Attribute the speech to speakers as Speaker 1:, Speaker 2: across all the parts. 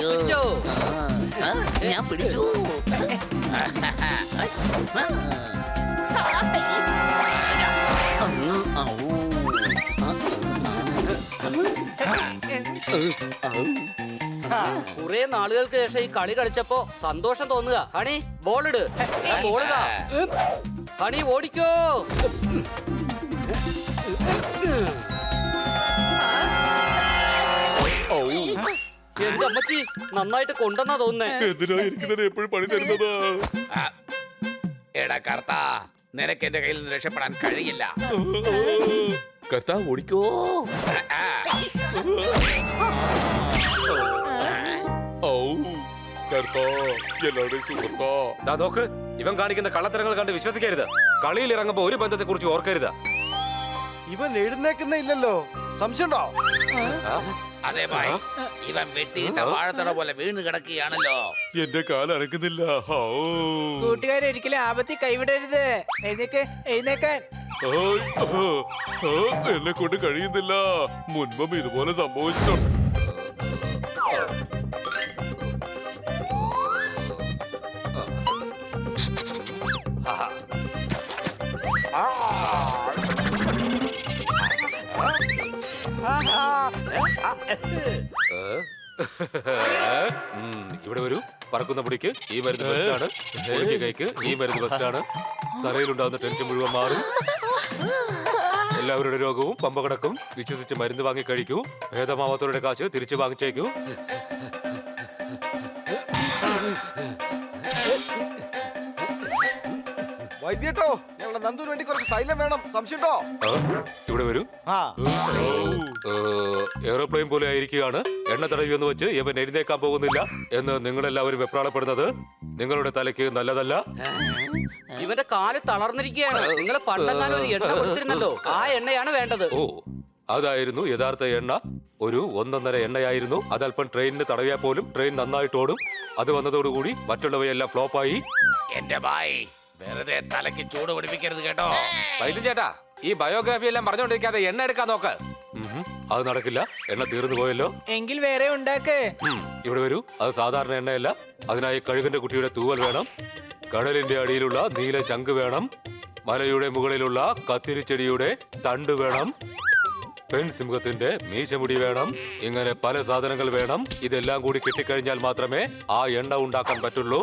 Speaker 1: പിടിച്ചോ.
Speaker 2: ഞാൻ പിടിച്ചു.
Speaker 1: കുറെ നാളുകൾക്ക് ശേഷം ഈ കളി കളിച്ചപ്പോ സന്തോഷം തോന്നുക. ഹണി ബോളിട്. ബോളിടാ. ഹണി ഓടിക്കോ. എന്റെ അമ്മച്ചി നന്നായിട്ട് കൊണ്ടെന്നാ തോന്നുന്നേ.
Speaker 3: എന്തിനാ ഇരിക്കുന്നത് എപ്പോഴും പണി തരുന്നത്?
Speaker 2: എടാ കർത്താ, നിനക്ക് എന്റെ കയ്യിൽ നിന്ന് രക്ഷപ്പെടാൻ കഴിയില്ല.
Speaker 3: കർത്താ ഓടിക്കോ.
Speaker 4: നോക്ക്, ഇവൻ കാണിക്കുന്ന കള്ളത്തരങ്ങൾ കണ്ട് വിശ്വസിക്കരുത്. കളിയിൽ ഇറങ്ങുമ്പോ ഒരു ബന്ധത്തെ കുറിച്ച് ഓർക്കരുത്.
Speaker 5: ഇവൻ എഴുന്നേക്കുന്ന ഇല്ലല്ലോ, സംശയമുണ്ടോ?
Speaker 2: അതെ ഭായ്, ഇവൻ വെട്ടിയിട്ട വാഴത്തട പോലെ വീണ് കിടക്കുകയാണല്ലോ.
Speaker 3: എന്റെ കാല് അനക്കുന്നില്ല.
Speaker 6: കൂട്ടുകാരൊരിക്കലും ആപത്തി കൈവിടരുത്. എഴുന്നേക്കാൻ.
Speaker 3: എന്നെ കൊണ്ട് കഴിയുന്നില്ല. മുൻപും ഇതുപോലെ സംഭവിച്ചിട്ടുണ്ട്.
Speaker 4: ഇവിടെ വരൂ. പറക്കുന്ന പൊടിക്ക് ഈ മരുന്ന് ബെസ്റ്റാണ്. പൊടിക്ക് കൈക്ക് ഈ മരുന്ന് ബെസ്റ്റാണ്. തലയിലുണ്ടാകുന്ന ടെൻഷൻ മുഴുവൻ മാറും. എല്ലാവരുടെ രോഗവും പമ്പ കിടക്കും. വിശ്വസിച്ച് മരുന്ന് വാങ്ങി കഴിക്കൂ. ഭേദമാവാത്തവരുടെ കാശ് തിരിച്ചു വാങ്ങിച്ചേക്കൂ.
Speaker 5: വൈദ്യട്ടോ, ഞങ്ങളുടെ നന്ദുവിന് വേണ്ടി കുറച്ച് തൈലം വേണം. സംശയമുണ്ടോ?
Speaker 4: ഇവിടെ വരൂ. എയറോപ്ലെയിൻ പോലെ ആയിരിക്കുകയാണ്. എണ്ണ തടവി എന്ന് വെച്ച് ഇവൻ എഴുന്നേക്കാൻ പോകുന്നില്ല എന്ന് നിങ്ങളെല്ലാവരും വെപ്രാളപ്പെടുന്നത് നിങ്ങളുടെ തലയ്ക്ക് നല്ലതല്ല.
Speaker 1: ഇവന്റെ കാല് തളർന്നിരിക്കുകയാണ്. നിങ്ങൾ പണ്ടെങ്ങാനും ഒരു എണ്ണ കൊടുത്തിരുന്നല്ലോ, ആ എണ്ണയാണ് വേണ്ടത്.
Speaker 4: ഓ, അതായിരുന്നു യഥാർത്ഥ എണ്ണ. ഒരു 1.5 എണ്ണയായിരുന്നു. അതല്പം ട്രെയിനിന് തടവിയാൽ പോലും ട്രെയിൻ നന്നായിട്ട് ഓടും. അത് വന്നതോടുകൂടി മറ്റുള്ളവയെല്ലാം ഫ്ലോപ്പായി.
Speaker 2: എന്റെ ഭായ്, വെറുതെ തലയ്ക്ക് ചൂട് പിടിപ്പിക്കരുത് കേട്ടോ.
Speaker 4: വൈദ്യ ചേട്ടാ, ഈ ബയോഗ്രാഫി എല്ലാം പറഞ്ഞുകൊണ്ടിരിക്കാതെ എണ്ണ എടുക്കാൻ നോക്ക്. അത് നടക്കില്ല. എണ്ണ തീർന്നു പോയല്ലോ.
Speaker 6: എങ്കിൽ വേറെ ഉണ്ടാക്ക്.
Speaker 4: ഇവിടെ വരൂ. അത് സാധാരണ എണ്ണയല്ല. അതിനായി കഴുകന്റെ കുട്ടിയുടെ തൂവൽ വേണം. കടലിന്റെ അടിയിലുള്ള നീല ശംഖ് വേണം. മലയുടെ മുകളിലുള്ള കത്തിരിച്ചെടിയുടെ തണ്ട് വേണം. പെൺസിംഹത്തിന്റെ മീശമുടി വേണം. ഇങ്ങനെ പല സാധനങ്ങൾ വേണം. ഇതെല്ലാം കൂടി കിട്ടിക്കഴിഞ്ഞാൽ മാത്രമേ ആ എണ്ണ ഉണ്ടാക്കാൻ പറ്റുള്ളൂ.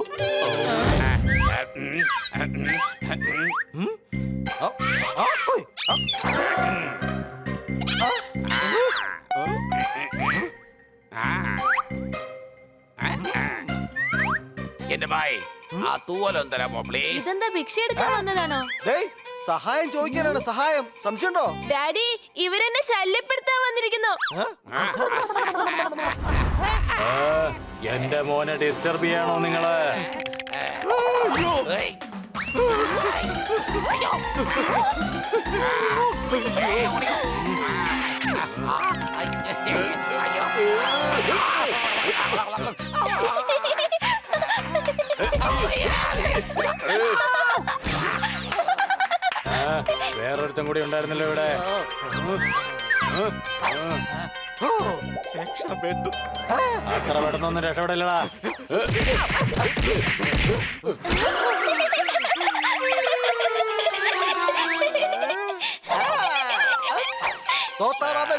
Speaker 2: എന്റെ ഭായ്, ആ തൂവലൊന്നും തരാമോ പ്ലീസ്?
Speaker 7: ഇതെന്താ ഭിക്ഷ എടുക്കാൻ വന്നതാണോ?
Speaker 5: സഹായം ചോദിക്കാനാണ്. സഹായം. സംശയമുണ്ടോ?
Speaker 7: ഡാഡി, ഇവരെന്നെ ശല്യപ്പെടുത്താൻ വന്നിരിക്കുന്നു.
Speaker 8: എന്റെ മോനെ ഡിസ്റ്റർബ് ചെയ്യണോ നിങ്ങള്? വേറൊരുത്തം കൂടി ഉണ്ടായിരുന്നല്ലോ ഇവിടെ. അത്ര പെട്ടെന്നൊന്നും രക്ഷപ്പെടില്ലടാ.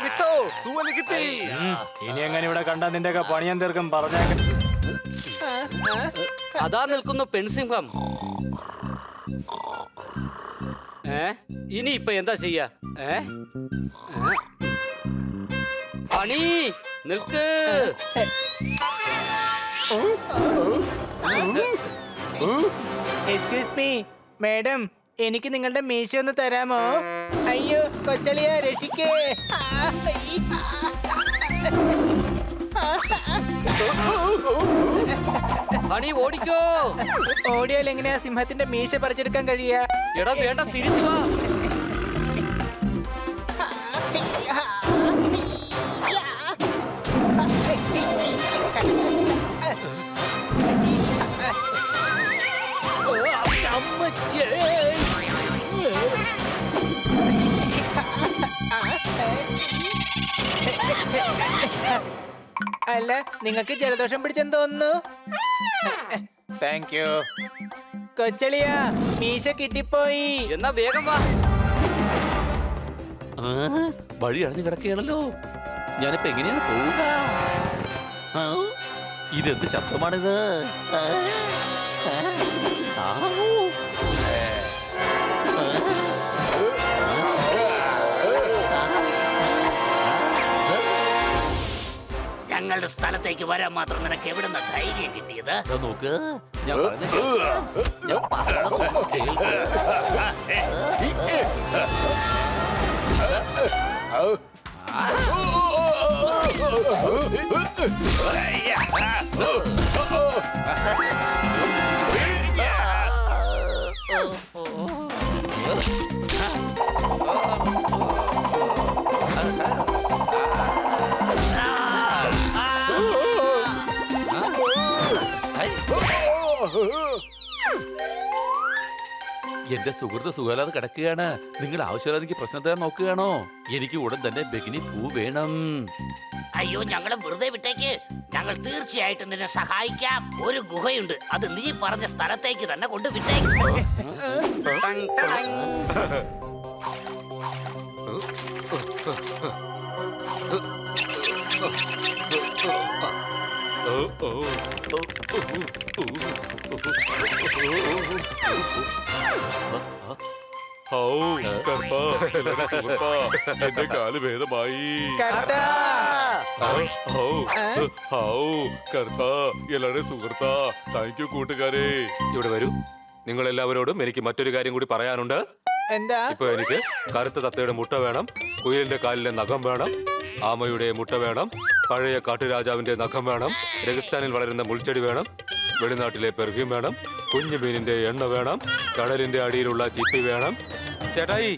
Speaker 5: വിട്ടോ, തൂവല് കിട്ടി.
Speaker 8: ഇനി എങ്ങനെ ഇവിടെ കണ്ടാ നിന്റെ ഒക്കെ പണിയാൻ തീർക്കും. പറഞ്ഞേക്ക.
Speaker 1: അതാ നിൽക്കുന്നു പെൺസിംഹം. ഇനി ഇപ്പൊ എന്താ ചെയ്യാ? പണി നിൽക്ക്.
Speaker 6: എക്സ്ക്യൂസ് മീ മാഡം, എനിക്ക് നിങ്ങളുടെ മീശ ഒന്ന് തരാമോ? അയ്യോ കൊച്ചളിയ, രക്ഷിക്കേ.
Speaker 1: പണി ഓടിക്കോ.
Speaker 6: ഓടിയാൽ എങ്ങനെയാ സിംഹത്തിന്റെ മീശ പറിച്ചെടുക്കാൻ കഴിയാ?
Speaker 1: എടാ വേണ്ട, തിരിച്ചു വാ.
Speaker 6: അല്ല നിങ്ങൾക്ക് ജലദോഷം പിടിച്ചെന്ന് തോന്നുന്നു. Thank you. കൊച്ചളിയ മീശ കിട്ടിപ്പോയി.
Speaker 1: എന്നാ വേഗം വാ.
Speaker 2: വഴി അടഞ്ഞു കിടക്കുകയാണല്ലോ. ഞാനിപ്പോ എങ്ങനെയാണ് പോവുക? ഇതെന്ത് ശബ്ദമാണിത്?
Speaker 9: ഞങ്ങളുടെ സ്ഥലത്തേക്ക് വരാൻ മാത്രം നിനക്ക് എവിടുന്ന ധൈര്യം കിട്ടിയത്?
Speaker 2: നോക്ക്, ഞാൻ പറഞ്ഞത് കേൾക്ക്. എന്റെ സുഹൃത്ത് സുഖലാതെ കിടക്കുകയാണ്. നിങ്ങൾ ആവശ്യമില്ലാതെ പ്രശ്നത്തെ നോക്കുകയാണോ? എനിക്ക് ഉടൻ തന്നെ ബെഗിനി പൂ വേണം.
Speaker 9: അയ്യോ, ഞങ്ങളെ വെറുതെ വിട്ടേക്ക്. ഞങ്ങൾ തീർച്ചയായിട്ടും നിന്നെ സഹായിക്കാം. ഒരു ഗുഹയുണ്ട്, അത് നീ പറഞ്ഞ സ്ഥലത്തേക്ക് തന്നെ കൊണ്ട് വിട്ടേക്ക്.
Speaker 3: എന്റെ കാല് ഭേദമായി. എല്ലാവരുടെ സുഹൃത്താ, താങ്ക് യു കൂട്ടുകാരെ.
Speaker 4: ഇവിടെ വരൂ. നിങ്ങൾ എല്ലാവരോടും എനിക്ക് മറ്റൊരു കാര്യം കൂടി പറയാനുണ്ട്.
Speaker 6: എന്താ?
Speaker 4: ഇപ്പൊ എനിക്ക് കറുത്ത തത്തയുടെ മുട്ട വേണം, കുയിലിന്റെ കാലിലെ നഖം വേണം, ആമയുടെ മുട്ട വേണം, പഴയ കാട്ടുരാജാവിന്റെ നഖം വേണം, രഗസ്ഥാനിൽ വളരുന്ന മുൾച്ചെടി വേണം, വെളിനാട്ടിലെ പെർഫ്യൂം വേണം, കുഞ്ഞു മീനിന്റെ എണ്ണ വേണം, കടലിന്റെ അടിയിലുള്ള ചിപ്പി വേണം. ചേട്ടായി,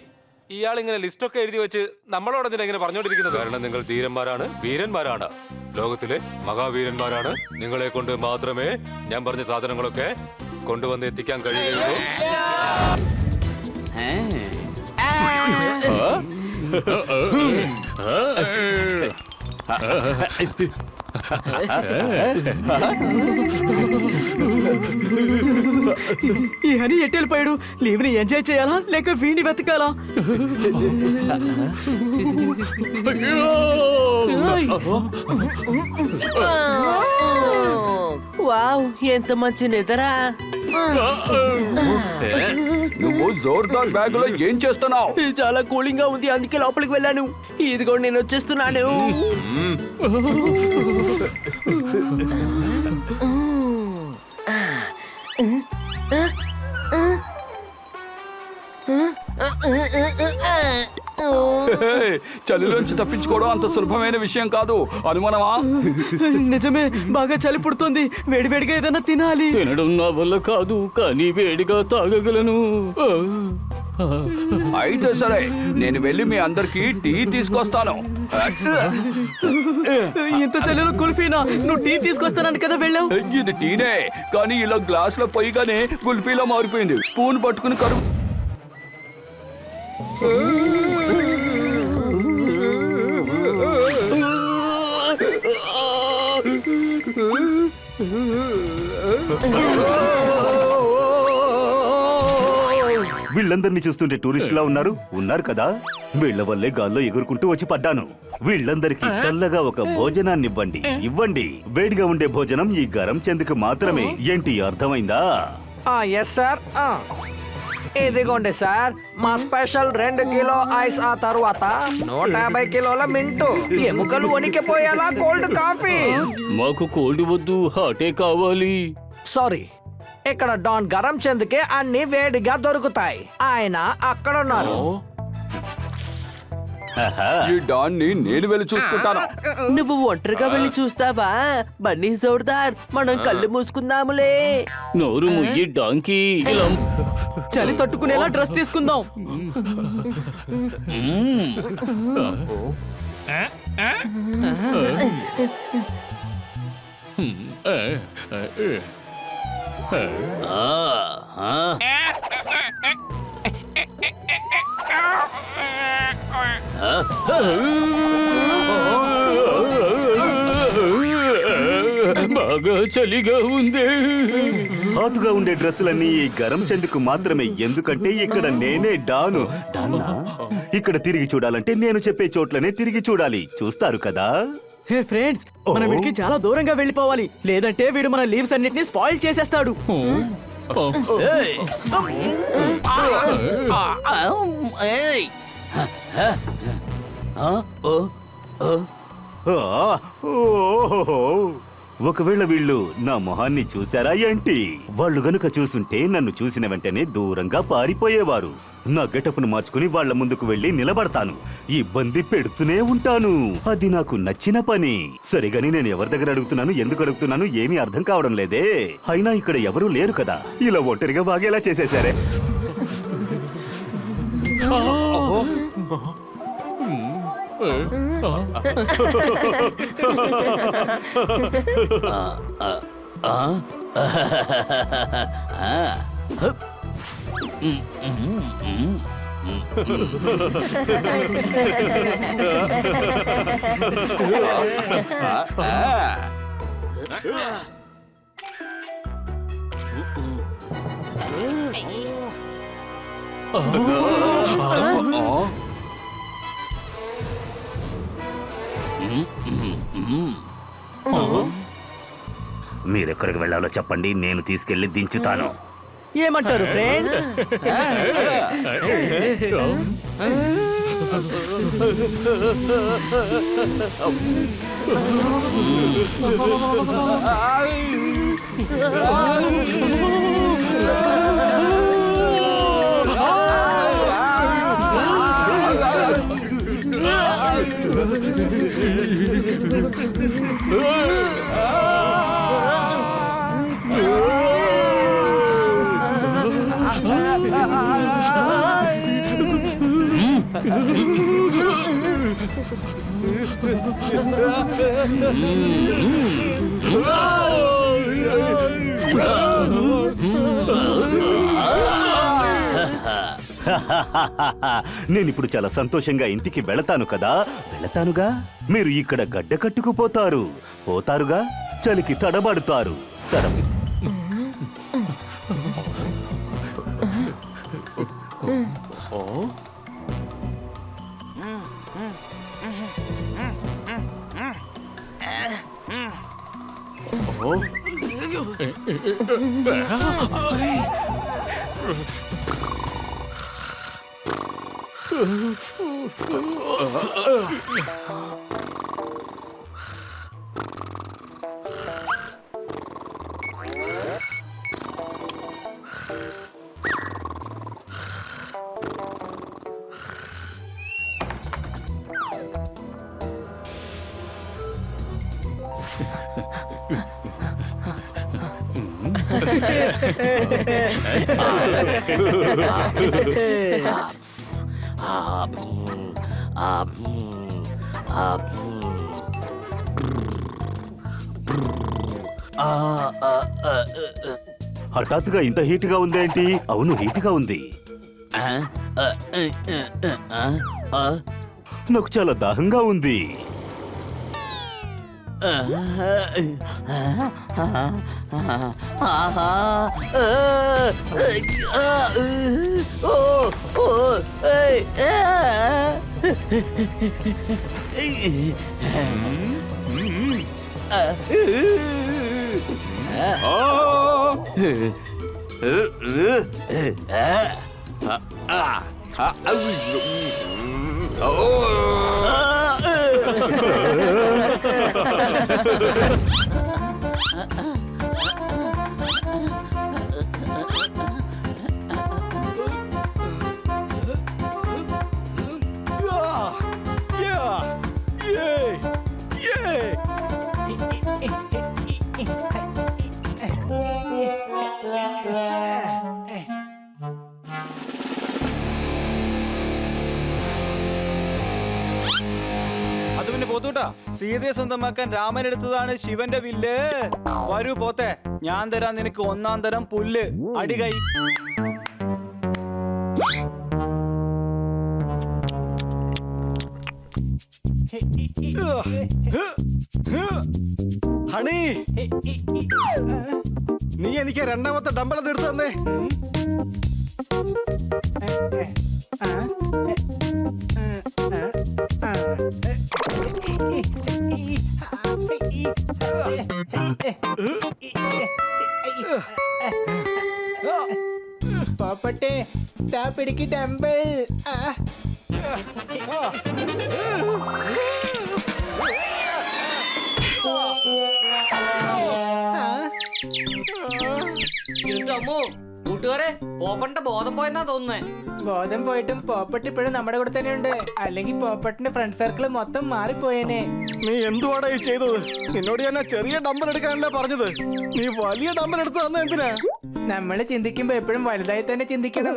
Speaker 4: ഇയാളിങ്ങനെ ലിസ്റ്റൊക്കെ എഴുതി വെച്ച് നമ്മളോട് എന്തിനാ ഇങ്ങനെ പറഞ്ഞോണ്ടിരിക്കുന്നത്? കാരണം നിങ്ങൾ ധീരന്മാരാണ്, വീരന്മാരാണ്, ലോകത്തിലെ മഹാവീരന്മാരാണ്. നിങ്ങളെ കൊണ്ട് മാത്രമേ ഞാൻ പറഞ്ഞ സാധനങ്ങളൊക്കെ കൊണ്ടുവന്ന് എത്തിക്കാൻ കഴിയുകയുള്ളൂ.
Speaker 10: ఈ హనీ ఎట్టి వెళ్ళిపోయాడు? లీవ్ని ఎంజాయ్ చేయాలా లేక వీడిని వెతకాలా? వావ్, ఎంత మంచి నిద్రా.
Speaker 8: నువ్వు జోర్దార్ బ్యాగ్ లో ఏం చేస్తున్నావు?
Speaker 10: చాలా కూలింగ్ గా ఉంది, అందుకే లోపలికి వెళ్ళాను. ఇదిగో నేను వచ్చేస్తున్నాను.
Speaker 8: చలిలోంచి తప్పించుకోవడం అంత సులభమైన విషయం కాదు, అనుమానమా?
Speaker 10: నిజమే, బాగా చలి పుడుతోంది. వేడివేడిగా ఏదైనా తినాలి.
Speaker 8: తినడం నా వల్ల కాదు, కానీ వేడిగా తాగగలను. అయితే సరే, నేను వెళ్ళి మీ అందరికి టీ తీసుకొస్తాను.
Speaker 10: ఇంత చలిలో కుల్ఫీనా? నువ్వు టీ తీసుకొస్తానని కదా వెళ్ళావు.
Speaker 8: ఇది టీనే, కానీ ఇలా గ్లాస్ లో పోయిగానే కుల్ఫీలా మారిపోయింది. స్పూన్ పట్టుకుని కరువు.
Speaker 11: వీళ్ళందరినీ చూస్తుంటే టూరిస్టులా ఉన్నారు కదా. వీళ్ళ వల్లే గాల్లో ఎగురుకుంటూ వచ్చి పడ్డాను. వీళ్ళందరికీ చల్లగా ఒక భోజనాన్ని ఇవ్వండి. వేడిగా ఉండే భోజనం ఈ గరం చెందుకు మాత్రమే. ఏంటి అర్థమైందా?
Speaker 5: Yes sir. ఇదిగోండి సార్, మా స్పెషల్ 2 కిలో ఐస్, ఆ తరువాత 150 కిలోల మింటు, ఎముకలు వణికిపోయేలా కోల్డ్ కాఫీ.
Speaker 8: మాకు కోల్డ్ వద్దు, హాటే కావాలి.
Speaker 5: సారీ, ఇక్కడ డాన్ గరం చంద్కే అన్ని వేడిగా దొరుకుతాయి. ఆయన అక్కడ ఉన్నారు.
Speaker 8: ఈ డాన్ ని నేను వెళ్ళి చూసుకుంటాను.
Speaker 10: నువ్వు ఒంటరిగా వెళ్ళి చూస్తావా? బన్నీ జోర్దార్, మనం కళ్ళు మూసుకుందాములే.
Speaker 8: నోరు ముయ్యి డాంకీ.
Speaker 10: చలి తట్టుకునేలా డ్రెస్ తీసుకుందాం.
Speaker 8: బాగా చలిగా ఉంది.
Speaker 11: హాటుగా ఉండే డ్రెస్సులన్నీ ఈ గరం చెందుకు మాత్రమే, ఎందుకంటే ఇక్కడ నేనే డాను. డాన్నా? ఇక్కడ తిరిగి చూడాలంటే నేను చెప్పే చోట్లనే తిరిగి చూడాలి. చూస్తారు కదా?
Speaker 10: హే ఫ్రెండ్స్, మనం వీడికి చాలా దూరంగా వెళ్ళిపోవాలి, లేదంటే వీడు మన లీవ్స్ అన్నిటిని స్పాయిల్ చేసేస్తాడు.
Speaker 11: ఓహో! ఒకవేళ వీళ్ళు నా మొహాన్ని చూశారా ఏంటి? వాళ్ళు గనుక చూసుంటే నన్ను చూసిన వెంటనే దూరంగా పారిపోయేవారు. నా గెటప్ను మార్చుకుని వాళ్ళ ముందుకు వెళ్లి నిలబడతాను, ఇబ్బంది పెడుతూనే ఉంటాను. అది నాకు నచ్చిన పని. సరిగాని నేను ఎవరి దగ్గర అడుగుతున్నాను, ఎందుకు అడుగుతున్నాను ఏమీ అర్థం కావడం లేదే. అయినా ఇక్కడ ఎవరూ లేరు కదా, ఇలా ఒంటరిగా వాగేలా చేసేశారే. మీరెక్కడికి వెళ్ళాలో చెప్పండి, నేను తీసుకెళ్లి దించుతాను.
Speaker 10: ఏమంటారు ఫ్రెండ్స్?
Speaker 11: నేనిప్పుడు చాలా సంతోషంగా ఇంటికి వెళతాను కదా, వెళతానుగా. మీరు ఇక్కడ గడ్డ కట్టుకుపోతారు, పోతారుగా, చలికి తడబడుతారు. హఠాత్తుగా ఇంత హీట్గా ఉందేంటి? అవును, హీట్గా ఉంది. నాకు చాలా దాహంగా ఉంది.
Speaker 12: അത് പിന്നെ പോത്തൂട്ടാ, സീതയെ സ്വന്തമാക്കാൻ രാമൻ എടുത്തതാണ് ശിവന്റെ വില്ല്. വരൂ പോത്തെ, ഞാൻ തരാം നിനക്ക് ഒന്നാം തരം പുല്ല്, അടികൈ. ഹണി നീ എനിക്ക് രണ്ടാമത്തെ ഡമ്പലത് എടുത്തു തന്നേ.
Speaker 6: പോപ്പട്ടെ താ പിടിക്ക് ഡംബിൾ.
Speaker 1: എന്റെ അമ്മോ കൂട്ടുകാരെ പോപ്പന്റെ ബോധം പോയെന്നാ തോന്നുന്നേ.
Speaker 6: ബോധം പോയിട്ടും പോപ്പട്ട് ഇപ്പോഴും നമ്മുടെ കൂടെ തന്നെ ഉണ്ട്. അല്ലെങ്കിൽ പോപ്പട്ടിന്റെ ഫ്രണ്ട് സർക്കിൾ മൊത്തം മാറിപ്പോയേനെ.
Speaker 12: നീ എന്തുവാടാ ഈ ചെയ്തത്? നിന്നോട് ഞാൻ ചെറിയ ഡമ്പൽ എടുക്കാനല്ലേ പറഞ്ഞത്? നീ വലിയ ഡമ്പൽ എടുത്ത് തന്ന എന്തിനാ?
Speaker 6: നമ്മൾ ചിന്തിക്കുമ്പോ എപ്പോഴും വലുതായി തന്നെ ചിന്തിക്കണം.